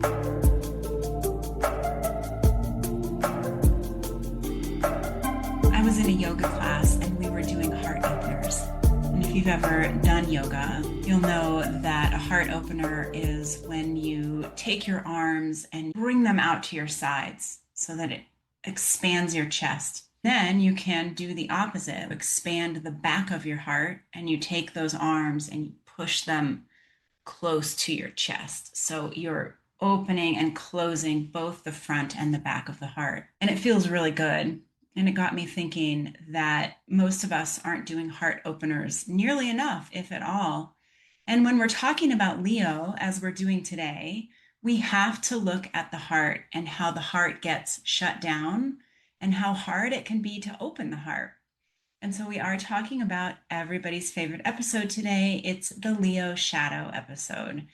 I was in a yoga class and we were doing heart openers. And if you've ever done yoga, you'll know that a heart opener is when you take your arms and bring them out to your sides so that it expands your chest. Then you can do the opposite, expand the back of your heart, and you take those arms and you push them close to your chest. So you're opening and closing both the front and the back of the heart. And it feels really good. And it got me thinking that most of us aren't doing heart openers nearly enough, if at all. And when we're talking about Leo, as we're doing today, we have to look at the heart and how the heart gets shut down and how hard it can be to open the heart. And so we are talking about everybody's favorite episode today. It's the Leo Shadow episode.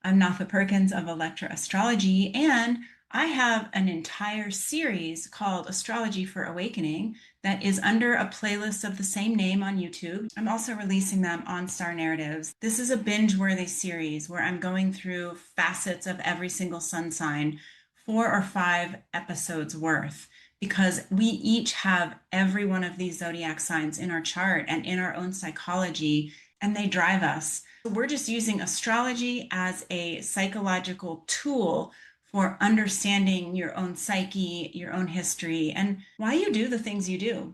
I'm Natha Perkins of Astrology, and I have an entire series called Astrology for Awakening that is under a playlist of the same name on YouTube. I'm also releasing them on Star Narratives. This is a binge-worthy series where I'm going through facets of every single sun sign, 4 or 5 episodes worth, because we each have every one of these zodiac signs in our chart and in our own psychology, and they drive us. We're just using astrology as a psychological tool for understanding your own psyche, your own history, and why you do the things you do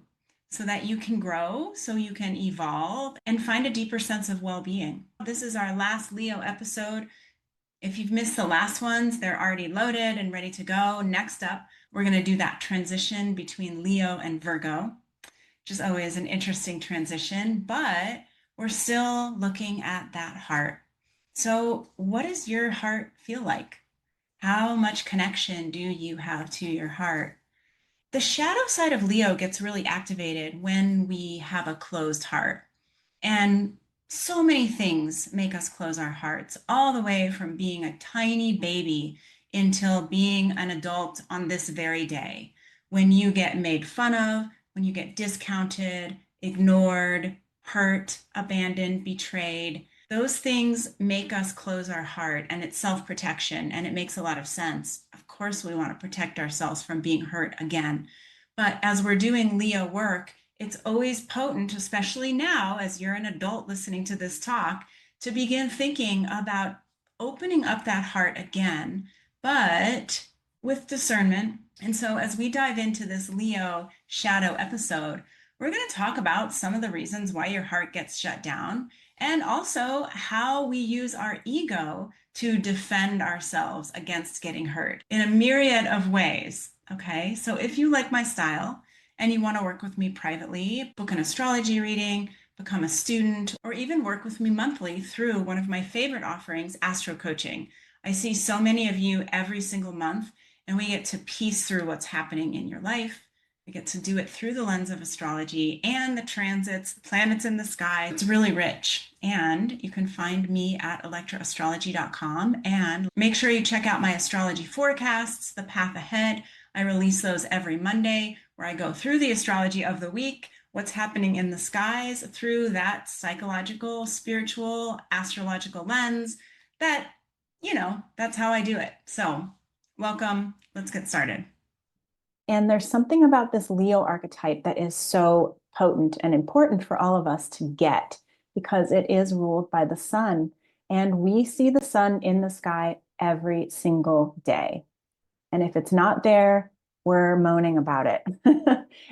so that you can grow, so you can evolve and find a deeper sense of well-being. This is our last Leo episode. If you've missed the last ones, they're already loaded and ready to go. Next up, we're going to do that transition between Leo and Virgo, which is always an interesting transition, but we're still looking at that heart. So what does your heart feel like? How much connection do you have to your heart? The shadow side of Leo gets really activated when we have a closed heart. And so many things make us close our hearts, all the way from being a tiny baby until being an adult on this very day. When you get made fun of, when you get discounted, ignored, hurt, abandoned, betrayed, those things make us close our heart, and it's self-protection, and it makes a lot of sense. Of course, we want to protect ourselves from being hurt again. But as we're doing Leo work, it's always potent, especially now as you're an adult listening to this talk, to begin thinking about opening up that heart again, but with discernment. And so as we dive into this Leo shadow episode, we're going to talk about some of the reasons why your heart gets shut down, and also how we use our ego to defend ourselves against getting hurt in a myriad of ways. Okay, so if you like my style and you want to work with me privately, book an astrology reading, become a student, or even work with me monthly through one of my favorite offerings, Astro Coaching. I see so many of you every single month, and we get to piece through what's happening in your life. We get to do it through the lens of astrology and the transits, the planets in the sky. It's really rich. And you can find me at electroastrology.com, and make sure you check out my astrology forecasts, the path ahead. I release those every Monday, where I go through the astrology of the week, what's happening in the skies through that psychological, spiritual, astrological lens. That's how I do it. So welcome. Let's get started. And there's something about this Leo archetype that is so potent and important for all of us to get, because it is ruled by the sun. And we see the sun in the sky every single day. And if it's not there, we're moaning about it.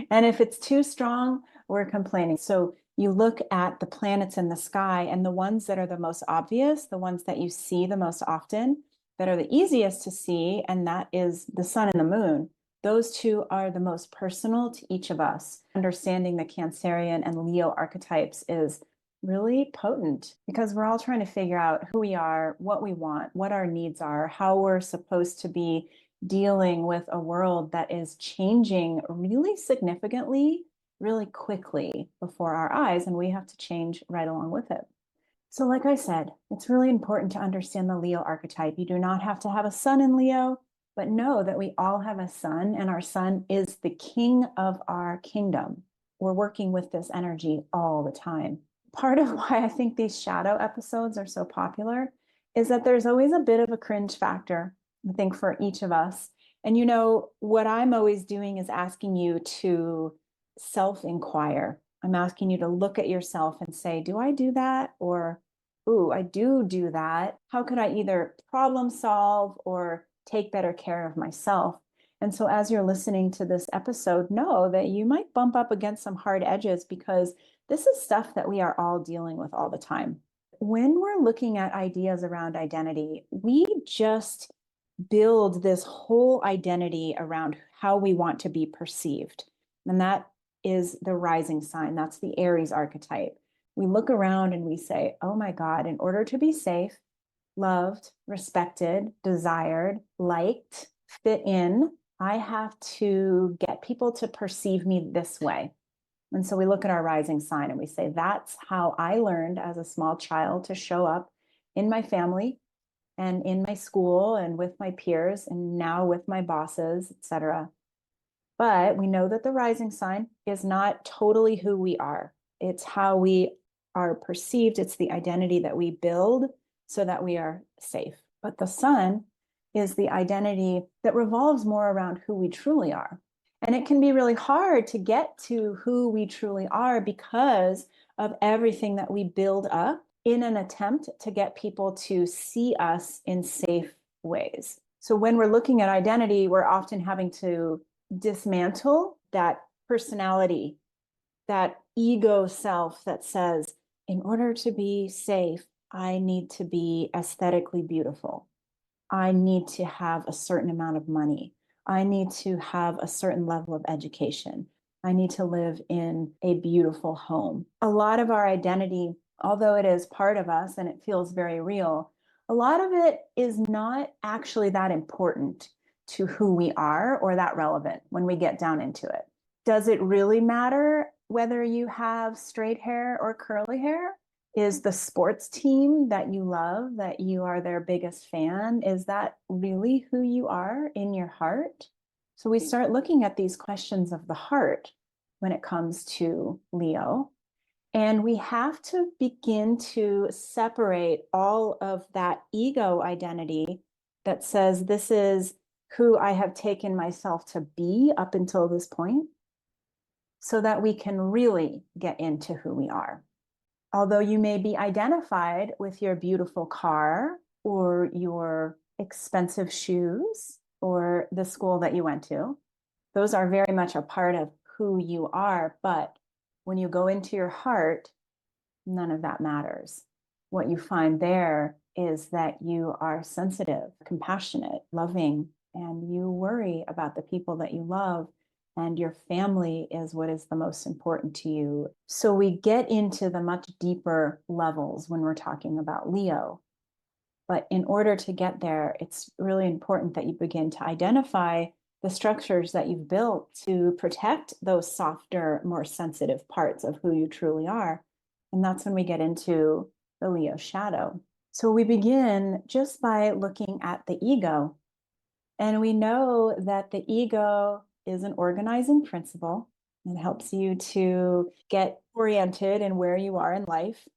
And if it's too strong, we're complaining. So you look at the planets in the sky, and the ones that are the most obvious, the ones that you see the most often, that are the easiest to see, and that is the sun and the moon. Those two are the most personal to each of us. Understanding the Cancerian and Leo archetypes is really potent, because we're all trying to figure out who we are, what we want, what our needs are, how we're supposed to be dealing with a world that is changing really significantly, really quickly before our eyes, and we have to change right along with it. So like I said, it's really important to understand the Leo archetype. You do not have to have a sun in Leo, but know that we all have a sun, and our sun is the king of our kingdom. We're working with this energy all the time. Part of why I think these shadow episodes are so popular is that there's always a bit of a cringe factor. I think for each of us. And what I'm always doing is asking you to self-inquire. I'm asking you to look at yourself and say, do I do that? Or, ooh, I do that. How could I either problem solve or take better care of myself? And so as you're listening to this episode, know that you might bump up against some hard edges because this is stuff that we are all dealing with all the time. When we're looking at ideas around identity, we just build this whole identity around how we want to be perceived. And that is the rising sign. That's the Aries archetype. We look around and we say, oh my God, in order to be safe, loved, respected, desired, liked, fit in, I have to get people to perceive me this way. And so we look at our rising sign and we say, that's how I learned as a small child to show up in my family and in my school and with my peers and now with my bosses, etc. But we know that the rising sign is not totally who we are. It's how we are perceived. It's the identity that we build so that we are safe. But the sun is the identity that revolves more around who we truly are. And it can be really hard to get to who we truly are because of everything that we build up in an attempt to get people to see us in safe ways. So when we're looking at identity, we're often having to dismantle that personality, that ego self that says, in order to be safe, I need to be aesthetically beautiful. I need to have a certain amount of money. I need to have a certain level of education. I need to live in a beautiful home. A lot of our identity, although it is part of us and it feels very real, a lot of it is not actually that important to who we are or that relevant when we get down into it. Does it really matter whether you have straight hair or curly hair? Is the sports team that you love, that you are their biggest fan, is that really who you are in your heart? So we start looking at these questions of the heart when it comes to Leo. And we have to begin to separate all of that ego identity that says this is who I have taken myself to be up until this point, so that we can really get into who we are. Although you may be identified with your beautiful car or your expensive shoes or the school that you went to, those are very much a part of who you are. But when you go into your heart, none of that matters. What you find there is that you are sensitive, compassionate, loving, and you worry about the people that you love, and your family is what is the most important to you. So we get into the much deeper levels when we're talking about Leo. But in order to get there, it's really important that you begin to identify the structures that you've built to protect those softer, more sensitive parts of who you truly are. And that's when we get into the Leo shadow. So we begin just by looking at the ego. And we know that the ego is an organizing principle. It helps you to get oriented in where you are in life.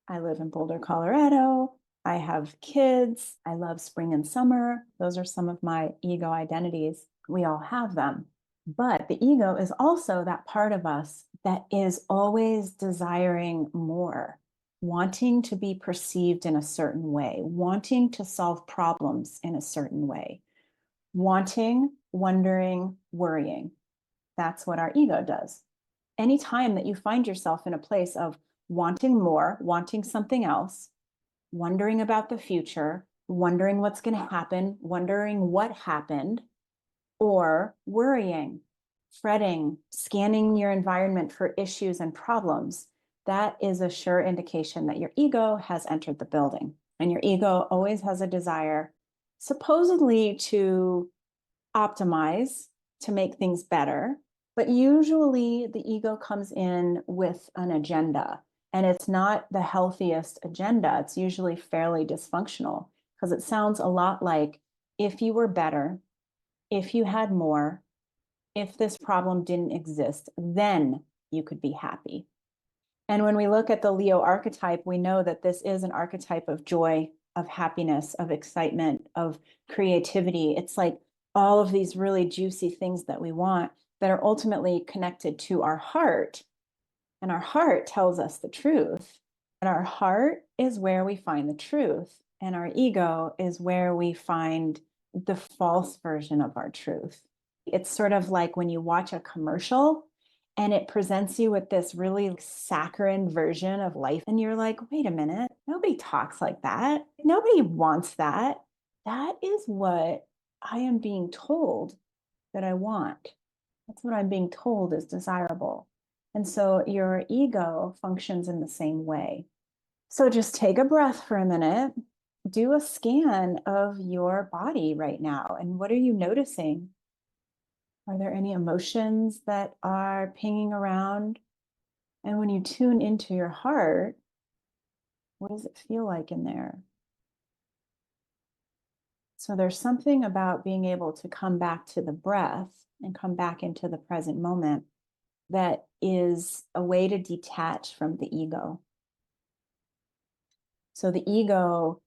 I live in Boulder, Colorado. I have kids. I love spring and summer. Those are some of my ego identities. We all have them. But the ego is also that part of us that is always desiring more, wanting to be perceived in a certain way, wanting to solve problems in a certain way, wanting, wondering, worrying. That's what our ego does. Anytime that you find yourself in a place of wanting more, wanting something else, wondering about the future, wondering what's going to happen, wondering what happened, or worrying, fretting, scanning your environment for issues and problems, that is a sure indication that your ego has entered the building. And your ego always has a desire, supposedly to optimize, to make things better. But usually the ego comes in with an agenda, and it's not the healthiest agenda. It's usually fairly dysfunctional because it sounds a lot like, if you were better, if you had more, if this problem didn't exist, then you could be happy. And when we look at the Leo archetype, we know that this is an archetype of joy of happiness, of excitement, of creativity. It's like all of these really juicy things that we want that are ultimately connected to our heart. And our heart tells us the truth. And our heart is where we find the truth. And our ego is where we find the false version of our truth. It's sort of like when you watch a commercial and it presents you with this really saccharine version of life. And you're like, wait a minute, nobody talks like that. Nobody wants that. That is what I am being told that I want. That's what I'm being told is desirable. And so your ego functions in the same way. So just take a breath for a minute, do a scan of your body right now. And what are you noticing? Are there any emotions that are pinging around? And when you tune into your heart, what does it feel like in there? So there's something about being able to come back to the breath and come back into the present moment that is a way to detach from the ego. So the ego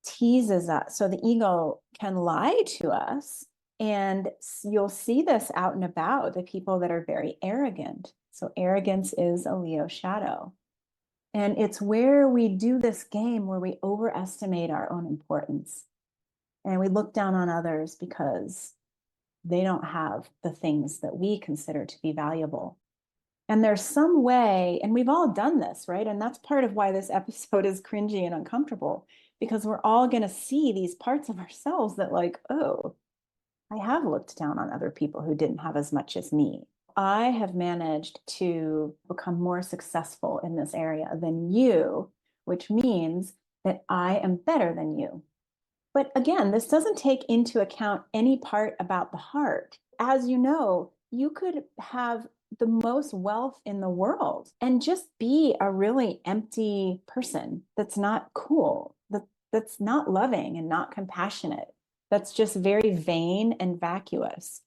teases us. So the ego can lie to us. And you'll see this out and about, the people that are very arrogant. So arrogance is a Leo shadow. And it's where we do this game where we overestimate our own importance. And we look down on others because they don't have the things that we consider to be valuable. And there's some way, and we've all done this, right? And that's part of why this episode is cringy and uncomfortable, because we're all going to see these parts of ourselves that, like, oh, I have looked down on other people who didn't have as much as me. I have managed to become more successful in this area than you, which means that I am better than you. But again, this doesn't take into account any part about the heart. As you know, you could have the most wealth in the world and just be a really empty person that's not cool, that's not loving and not compassionate, that's just very vain and vacuous.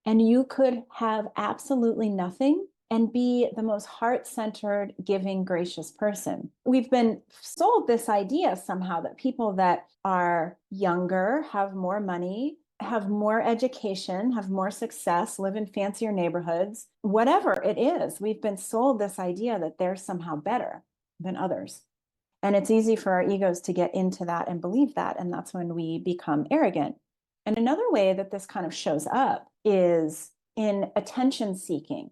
And you could have absolutely nothing and be the most heart-centered, giving, gracious person. We've been sold this idea somehow that people that are younger, have more money, have more education, have more success, live in fancier neighborhoods, whatever it is, we've been sold this idea that they're somehow better than others. And it's easy for our egos to get into that and believe that. And that's when we become arrogant. And another way that this kind of shows up is in attention seeking.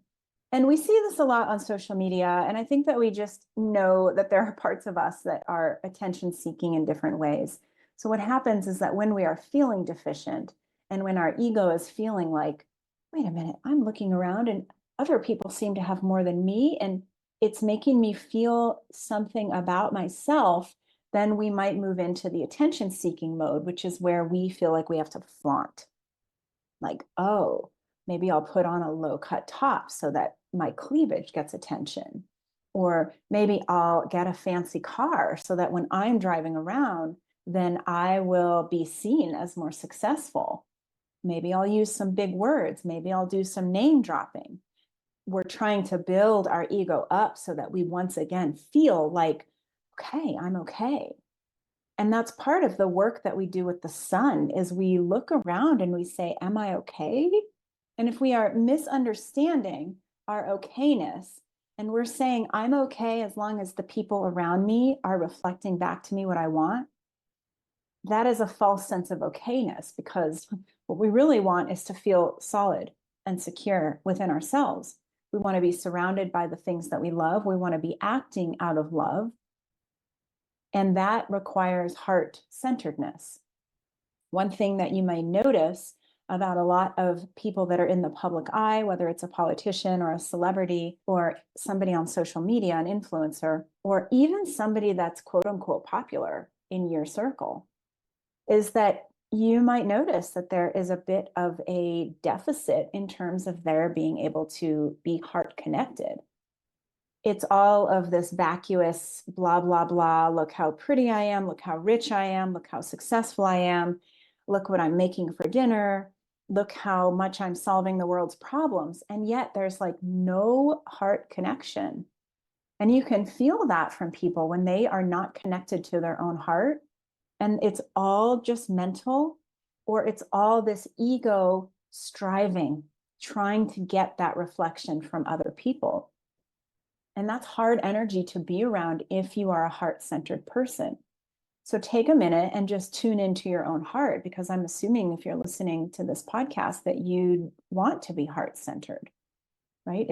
And we see this a lot on social media. And I think that we just know that there are parts of us that are attention seeking in different ways. So what happens is that when we are feeling deficient and when our ego is feeling like, wait a minute, I'm looking around and other people seem to have more than me, and it's making me feel something about myself, then we might move into the attention seeking mode, which is where we feel like we have to flaunt. Like, oh, maybe I'll put on a low cut top so that my cleavage gets attention. Or maybe I'll get a fancy car so that when I'm driving around, then I will be seen as more successful. Maybe I'll use some big words. Maybe I'll do some name dropping. We're trying to build our ego up so that we once again feel like, okay, I'm okay. And that's part of the work that we do with the sun is we look around and we say, am I okay? And if we are misunderstanding our okayness and we're saying, I'm okay as long as the people around me are reflecting back to me what I want, that is a false sense of okayness, because what we really want is to feel solid and secure within ourselves. We want to be surrounded by the things that we love. We want to be acting out of love. And that requires heart-centeredness. One thing that you may notice about a lot of people that are in the public eye, whether it's a politician or a celebrity or somebody on social media, an influencer, or even somebody that's quote unquote popular in your circle, is that you might notice that there is a bit of a deficit in terms of their being able to be heart connected. It's all of this vacuous blah, blah, blah. Look how pretty I am. Look how rich I am. Look how successful I am. Look what I'm making for dinner. Look how much I'm solving the world's problems. And yet there's like no heart connection. And you can feel that from people when they are not connected to their own heart. And it's all just mental, or it's all this ego striving, trying to get that reflection from other people. And that's hard energy to be around if you are a heart-centered person. So take a minute and just tune into your own heart, because I'm assuming if you're listening to this podcast that you want to be heart-centered, right?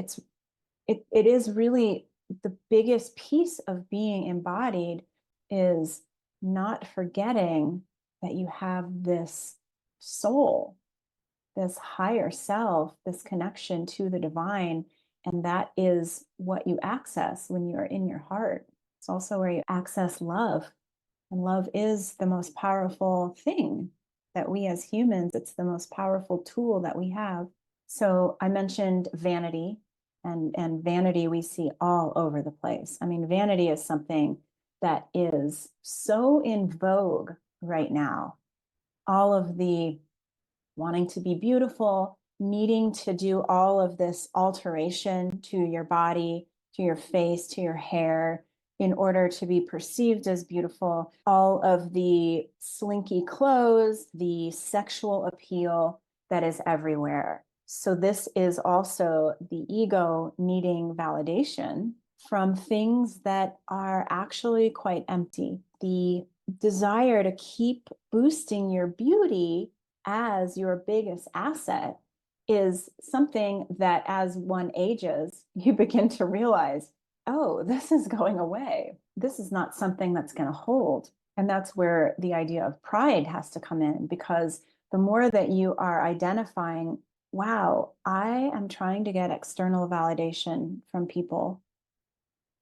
It is really the biggest piece of being embodied, is not forgetting that you have this soul, this higher self, this connection to the divine. And that is what you access when you are in your heart. It's also where you access love. And love is the most powerful thing that we as humans, it's the most powerful tool that we have. So I mentioned vanity, and vanity we see all over the place. I mean, vanity is something that is so in vogue right now. All of the wanting to be beautiful, needing to do all of this alteration to your body, to your face, to your hair, in order to be perceived as beautiful, all of the slinky clothes, the sexual appeal that is everywhere. So this is also the ego needing validation from things that are actually quite empty. The desire to keep boosting your beauty as your biggest asset is something that as one ages, you begin to realize, oh, this is going away. This is not something that's going to hold. And that's where the idea of pride has to come in, because the more that you are identifying, wow, I am trying to get external validation from people.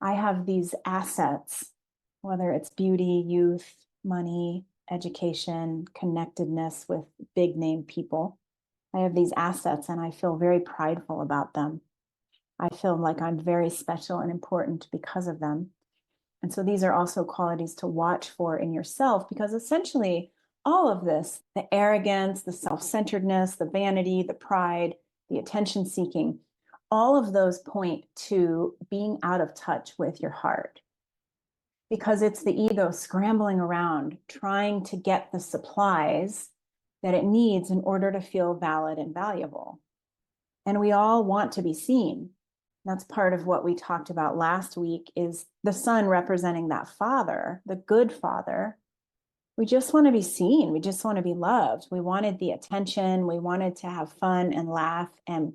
I have these assets, whether it's beauty, youth, money, education, connectedness with big name people. I have these assets and I feel very prideful about them. I feel like I'm very special and important because of them. And so these are also qualities to watch for in yourself, because essentially all of this, the arrogance, the self-centeredness, the vanity, the pride, the attention seeking, all of those point to being out of touch with your heart, because it's the ego scrambling around trying to get the supplies that it needs in order to feel valid and valuable. And we all want to be seen. That's part of what we talked about last week, is the son representing that father, the good father. We just want to be seen. We just want to be loved. We wanted the attention. We wanted to have fun and laugh. And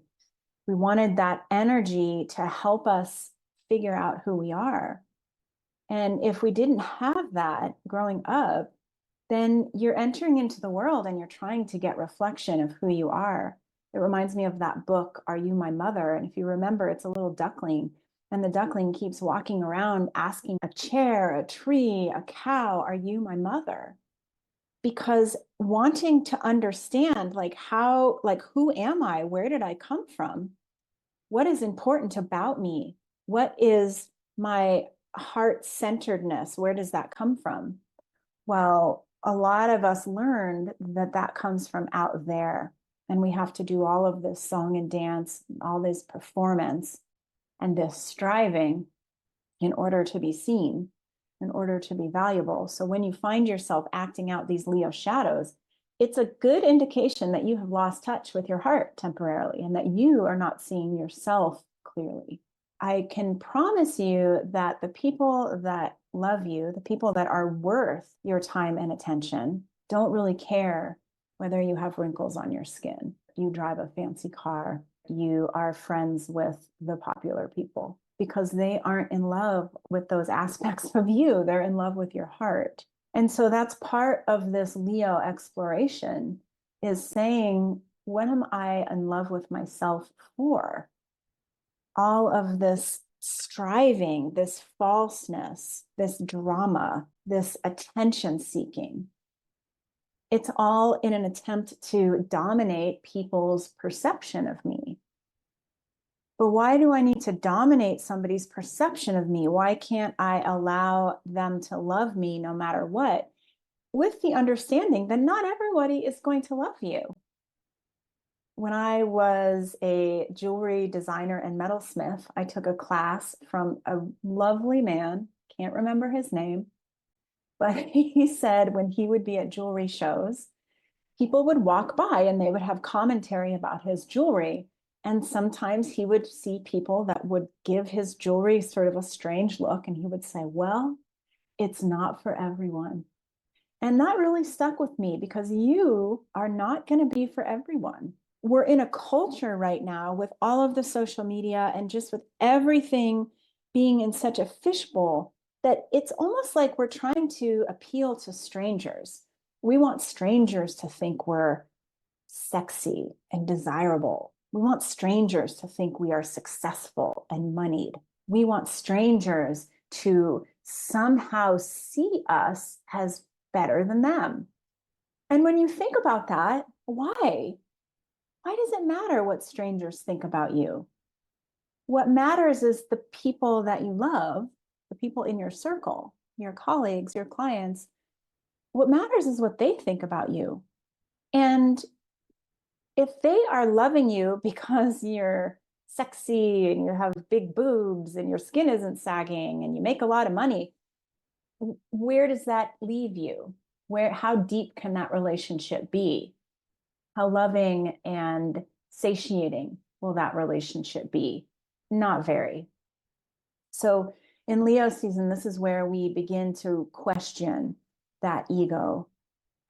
we wanted that energy to help us figure out who we are. And if we didn't have that growing up, then you're entering into the world and you're trying to get reflection of who you are. It reminds me of that book, Are You My Mother? And if you remember, it's a little duckling, and the duckling keeps walking around asking a chair, a tree, a cow, are you my mother? Because wanting to understand, like, how, like, who am I? Where did I come from? What is important about me? What is my heart centeredness? Where does that come from? Well, a lot of us learned that that comes from out there. And we have to do all of this song and dance, all this performance, and this striving in order to be seen, in order to be valuable. So when you find yourself acting out these Leo shadows, it's a good indication that you have lost touch with your heart temporarily and that you are not seeing yourself clearly. I can promise you that the people that love you, the people that are worth your time and attention, don't really care whether you have wrinkles on your skin, you drive a fancy car, you are friends with the popular people, because they aren't in love with those aspects of you. They're in love with your heart. And so that's part of this Leo exploration, is saying, what am I in love with myself for? All of this striving, this falseness, this drama, this attention seeking, it's all in an attempt to dominate people's perception of me. But why do I need to dominate somebody's perception of me? Why can't I allow them to love me no matter what? With the understanding that not everybody is going to love you. When I was a jewelry designer and metalsmith, I took a class from a lovely man, can't remember his name, But he said when he would be at jewelry shows, people would walk by and they would have commentary about his jewelry. And sometimes he would see people that would give his jewelry sort of a strange look. And he would say, well, it's not for everyone. And that really stuck with me because you are not going to be for everyone. We're in a culture right now with all of the social media and just with everything being in such a fishbowl that it's almost like we're trying to appeal to strangers. We want strangers to think we're sexy and desirable. We want strangers to think we are successful and moneyed. We want strangers to somehow see us as better than them. And when you think about that, why? Why does it matter what strangers think about you? What matters is the people that you love, the people in your circle, your colleagues, your clients. What matters is what they think about you. And if they are loving you because you're sexy and you have big boobs and your skin isn't sagging and you make a lot of money, where does that leave you? How deep can that relationship be? How loving and satiating will that relationship be? Not very. So in Leo season, this is where we begin to question that ego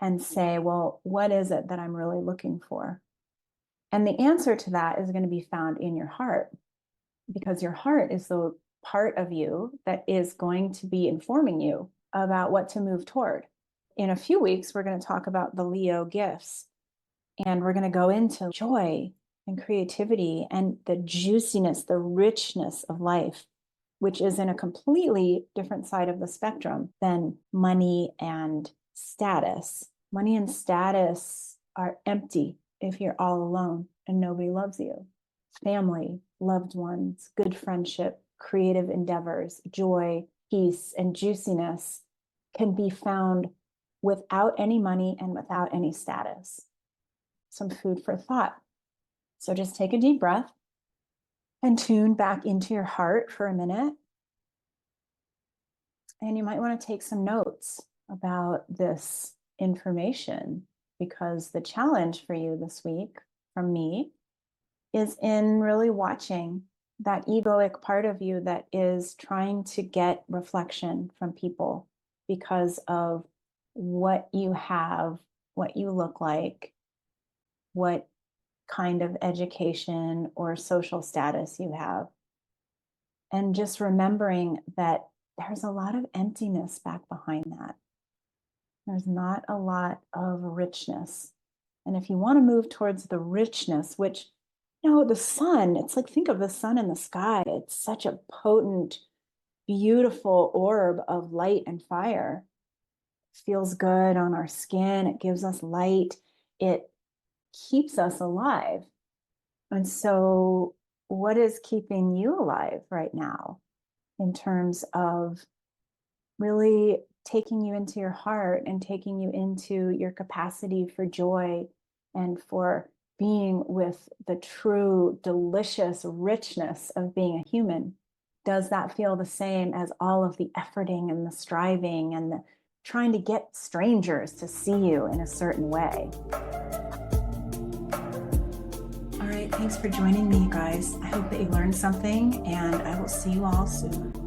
and say, well, what is it that I'm really looking for? And the answer to that is going to be found in your heart, because your heart is the part of you that is going to be informing you about what to move toward. In a few weeks, we're going to talk about the Leo gifts, and we're going to go into joy and creativity and the juiciness, the richness of life, which is in a completely different side of the spectrum than money and status. Money and status are empty if you're all alone and nobody loves you. Family, loved ones, good friendship, creative endeavors, joy, peace, and juiciness can be found without any money and without any status. Some food for thought. So just take a deep breath and tune back into your heart for a minute. And you might want to take some notes about this information, because the challenge for you this week from me is in really watching that egoic part of you that is trying to get reflection from people because of what you have, what you look like, what kind of education or social status you have. And just remembering that there's a lot of emptiness back behind that. There's not a lot of richness. And if you want to move towards the richness, which, the sun, it's like, think of the sun in the sky. It's such a potent, beautiful orb of light and fire. It feels good on our skin. It gives us light. It keeps us alive. And so what is keeping you alive right now in terms of really taking you into your heart and taking you into your capacity for joy and for being with the true, delicious richness of being a human? Does that feel the same as all of the efforting and the striving and the trying to get strangers to see you in a certain way? All right, thanks for joining me, guys. I hope that you learned something, and I will see you all soon.